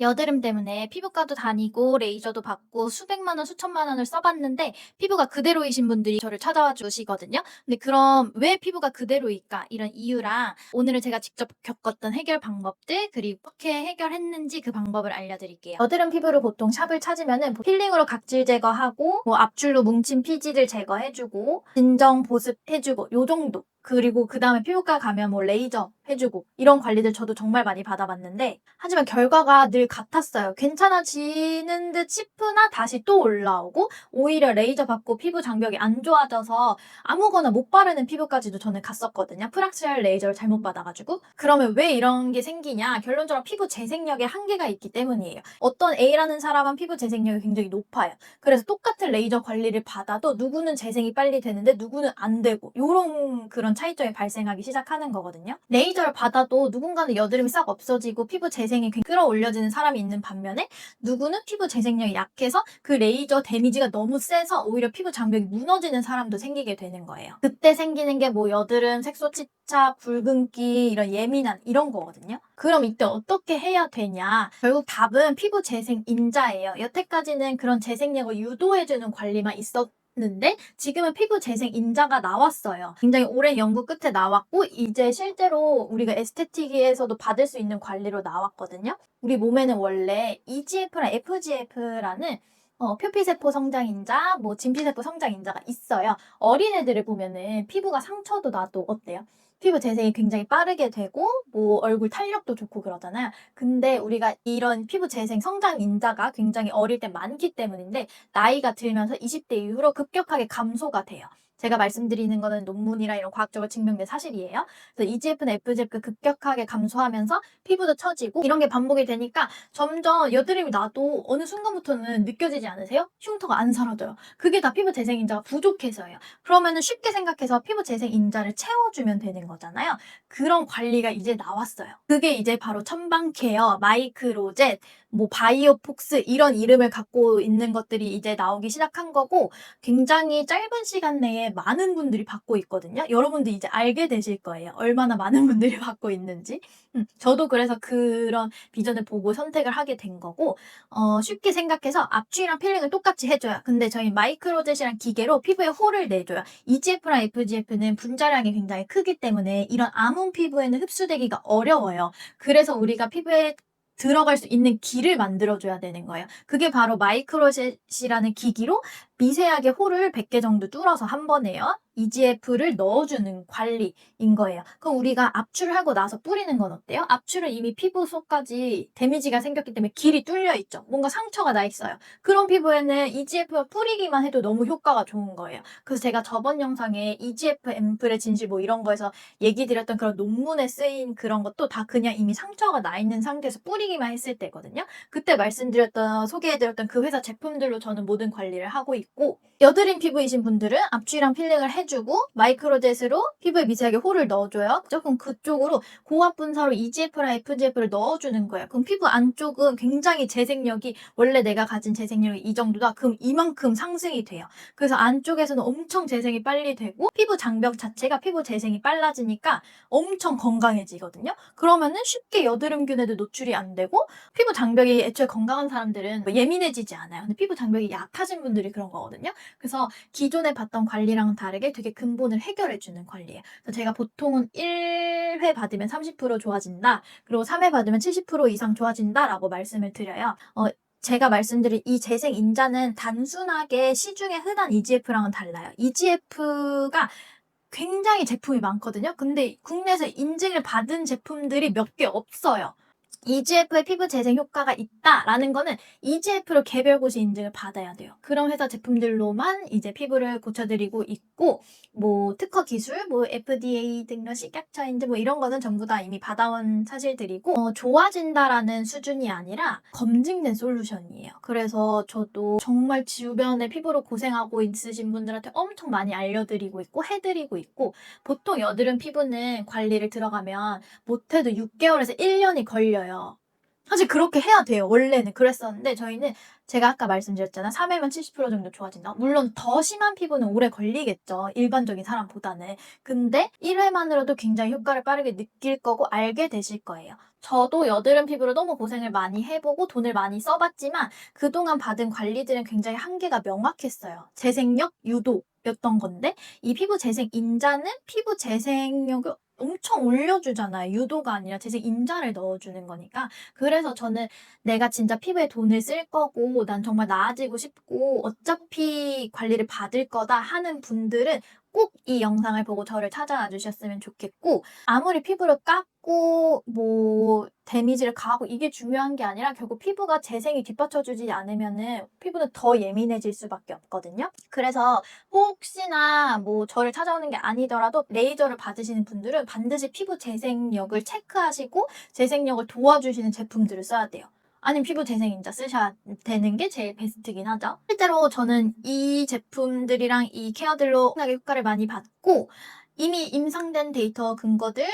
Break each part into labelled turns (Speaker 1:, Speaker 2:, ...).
Speaker 1: 여드름 때문에 피부과도 다니고 레이저도 받고 수백만 원, 수천만 원을 써봤는데 피부가 그대로이신 분들이 저를 찾아와 주시거든요. 근데 그럼 왜 피부가 그대로일까? 이런 이유랑 오늘은 제가 직접 겪었던 해결 방법들 그리고 어떻게 해결했는지 그 방법을 알려드릴게요. 여드름 피부를 보통 샵을 찾으면은 필링으로 각질 제거하고 뭐 압출로 뭉친 피지를 제거해주고 진정 보습해주고 요 정도. 그리고 그다음에 피부과 가면 뭐 레이저 해주고 이런 관리들 저도 정말 많이 받아봤는데 하지만 결과가 늘 같았어요. 괜찮아지는 듯 싶으나 다시 또 올라오고 오히려 레이저 받고 피부 장벽이 안 좋아져서 아무거나 못 바르는 피부까지도 저는 갔었거든요. 프락시얼 레이저를 잘못 받아가지고. 그러면 왜 이런 게 생기냐? 결론적으로 피부 재생력에 한계가 있기 때문이에요. 어떤 A라는 사람은 피부 재생력이 굉장히 높아요. 그래서 똑같은 레이저 관리를 받아도 누구는 재생이 빨리 되는데 누구는 안 되고 요런 그런 차이점이 발생하기 시작하는 거거든요. 레이저를 받아도 누군가는 여드름이 싹 없어지고 피부 재생이 끌어올려지는 사람이 있는 반면에 누구는 피부 재생력이 약해서 그 레이저 데미지가 너무 세서 오히려 피부 장벽이 무너지는 사람도 생기게 되는 거예요. 그때 생기는 게 뭐 여드름, 색소치차, 붉은기, 이런 예민한 이런 거거든요. 그럼 이때 어떻게 해야 되냐? 결국 답은 피부 재생 인자예요. 여태까지는 그런 재생력을 유도해주는 관리만 있었는데 지금은 피부 재생 인자가 나왔어요. 굉장히 오랜 연구 끝에 나왔고 이제 실제로 우리가 에스테틱에서도 받을 수 있는 관리로 나왔거든요. 우리 몸에는 원래 EGF랑 FGF라는 표피세포 성장인자, 뭐 진피세포 성장인자가 있어요. 어린애들을 보면은 피부가 상처도 나도 어때요? 피부 재생이 굉장히 빠르게 되고 뭐 얼굴 탄력도 좋고 그러잖아요. 근데 우리가 이런 피부 재생 성장 인자가 굉장히 어릴 때 많기 때문인데 나이가 들면서 20대 이후로 급격하게 감소가 돼요. 제가 말씀드리는 거는 논문이랑 이런 과학적으로 증명된 사실이에요. 그래서 EGF나 FGF가 급격하게 감소하면서 피부도 처지고 이런 게 반복이 되니까 점점 여드름이 나도 어느 순간부터는 느껴지지 않으세요? 흉터가 안 사라져요. 그게 다 피부 재생 인자가 부족해서예요. 그러면은 쉽게 생각해서 피부 재생 인자를 채워주면 되는 거잖아요. 그런 관리가 이제 나왔어요. 그게 이제 바로 천방케어, 마이크로젯, 뭐 바이오폭스 이런 이름을 갖고 있는 것들이 이제 나오기 시작한 거고 굉장히 짧은 시간 내에 많은 분들이 받고 있거든요. 여러분도 이제 알게 되실 거예요. 얼마나 많은 분들이 받고 있는지. 저도 그래서 그런 비전을 보고 선택을 하게 된 거고 쉽게 생각해서 압출이랑 필링을 똑같이 해줘요. 근데 저희 마이크로젯이랑 기계로 피부에 홀을 내줘요. EGF랑 FGF는 분자량이 굉장히 크기 때문에 이런 암운 피부에는 흡수되기가 어려워요. 그래서 우리가 피부에 들어갈 수 있는 길을 만들어줘야 되는 거예요. 그게 바로 마이크로젯이라는 기기로 미세하게 홀을 100개 정도 뚫어서 한 번에요. EGF를 넣어주는 관리인 거예요. 그럼 우리가 압출하고 나서 뿌리는 건 어때요? 압출은 이미 피부 속까지 데미지가 생겼기 때문에 길이 뚫려 있죠. 뭔가 상처가 나 있어요. 그런 피부에는 EGF가 뿌리기만 해도 너무 효과가 좋은 거예요. 그래서 제가 저번 영상에 EGF 앰플의 진실 뭐 이런 거에서 얘기 드렸던 그런 논문에 쓰인 그런 것도 다 그냥 이미 상처가 나 있는 상태에서 뿌리기만 했을 때거든요. 그때 말씀드렸던 소개해드렸던 그 회사 제품들로 저는 모든 관리를 하고 있고 여드름 피부이신 분들은 압출이랑 필링을 해주고 마이크로젯으로 피부에 미세하게 홀을 넣어줘요. 그럼 그쪽으로 고압 분사로 EGF랑 FGF를 넣어주는 거예요. 그럼 피부 안쪽은 굉장히 재생력이 원래 내가 가진 재생력이 이 정도다. 그럼 이만큼 상승이 돼요. 그래서 안쪽에서는 엄청 재생이 빨리 되고 피부 장벽 자체가 피부 재생이 빨라지니까 엄청 건강해지거든요. 그러면은 쉽게 여드름균에도 노출이 안 되고 피부 장벽이 애초에 건강한 사람들은 뭐 예민해지지 않아요. 근데 피부 장벽이 약하신 분들이 그런 거거든요. 그래서 기존에 봤던 관리랑은 다르게 되게 근본을 해결해주는 관리예요. 그래서 제가 보통은 1회 받으면 30% 좋아진다. 그리고 3회 받으면 70% 이상 좋아진다라고 말씀을 드려요. 제가 말씀드린 이 재생 인자는 단순하게 시중에 흔한 EGF랑은 달라요. EGF가 굉장히 제품이 많거든요. 근데 국내에서 인증을 받은 제품들이 몇 개 없어요. EGF의 피부 재생 효과가 있다라는 거는 EGF로 개별 고시 인증을 받아야 돼요. 그런 회사 제품들로만 이제 피부를 고쳐드리고 있고 뭐 특허 기술, 뭐 FDA 등록 식약처 인증 뭐 이런 거는 전부 다 이미 받아온 사실들이고 좋아진다라는 수준이 아니라 검증된 솔루션이에요. 그래서 저도 정말 주변에 피부로 고생하고 있으신 분들한테 엄청 많이 알려드리고 있고 해드리고 있고 보통 여드름 피부는 관리를 들어가면 못해도 6개월에서 1년이 걸려요. 사실 그렇게 해야 돼요. 원래는 그랬었는데 저희는 제가 아까 말씀드렸잖아요. 3회면 70% 정도 좋아진다. 물론 더 심한 피부는 오래 걸리겠죠. 일반적인 사람보다는. 근데 1회만으로도 굉장히 효과를 빠르게 느낄 거고 알게 되실 거예요. 저도 여드름 피부로 너무 고생을 많이 해보고 돈을 많이 써봤지만 그동안 받은 관리들은 굉장히 한계가 명확했어요. 재생력, 유도였던 건데 이 피부 재생 인자는 피부 재생력을 엄청 올려주잖아요. 유도가 아니라 재생 인자를 넣어주는 거니까. 그래서 저는 내가 진짜 피부에 돈을 쓸 거고 난 정말 나아지고 싶고 어차피 관리를 받을 거다 하는 분들은 꼭 이 영상을 보고 저를 찾아와 주셨으면 좋겠고 아무리 피부를 깎고 뭐 데미지를 가하고 이게 중요한 게 아니라 결국 피부가 재생이 뒷받쳐주지 않으면은 피부는 더 예민해질 수밖에 없거든요. 그래서 혹시나 뭐 저를 찾아오는 게 아니더라도 레이저를 받으시는 분들은 반드시 피부 재생력을 체크하시고 재생력을 도와주시는 제품들을 써야 돼요. 아니면 피부 재생인자 쓰셔야 되는 게 제일 베스트긴 하죠. 실제로 저는 이 제품들이랑 이 케어들로 엄청나게 효과를 많이 받고 이미 임상된 데이터 근거들,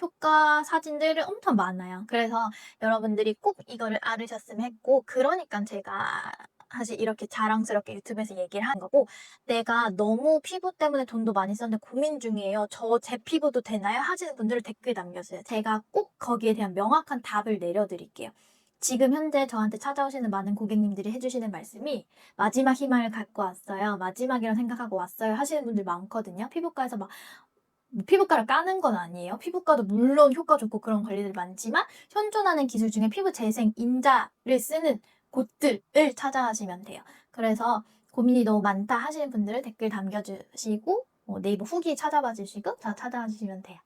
Speaker 1: 효과 사진들이 엄청 많아요. 그래서 여러분들이 꼭 이거를 알으셨으면 했고 그러니까 제가 사실 이렇게 자랑스럽게 유튜브에서 얘기를 하는 거고 내가 너무 피부 때문에 돈도 많이 썼는데 고민 중이에요. 저 제 피부도 되나요? 하시는 분들은 댓글 남겨주세요. 제가 꼭 거기에 대한 명확한 답을 내려드릴게요. 지금 현재 저한테 찾아오시는 많은 고객님들이 해주시는 말씀이 마지막 희망을 갖고 왔어요. 마지막이라고 생각하고 왔어요. 하시는 분들 많거든요. 피부과에서 막 피부과를 까는 건 아니에요. 피부과도 물론 효과 좋고 그런 관리들 많지만 현존하는 기술 중에 피부 재생 인자를 쓰는 곳들을 찾아가시면 돼요. 그래서 고민이 너무 많다 하시는 분들은 댓글 남겨주시고 네이버 후기 찾아봐 주시고 다 찾아와 주시면 돼요.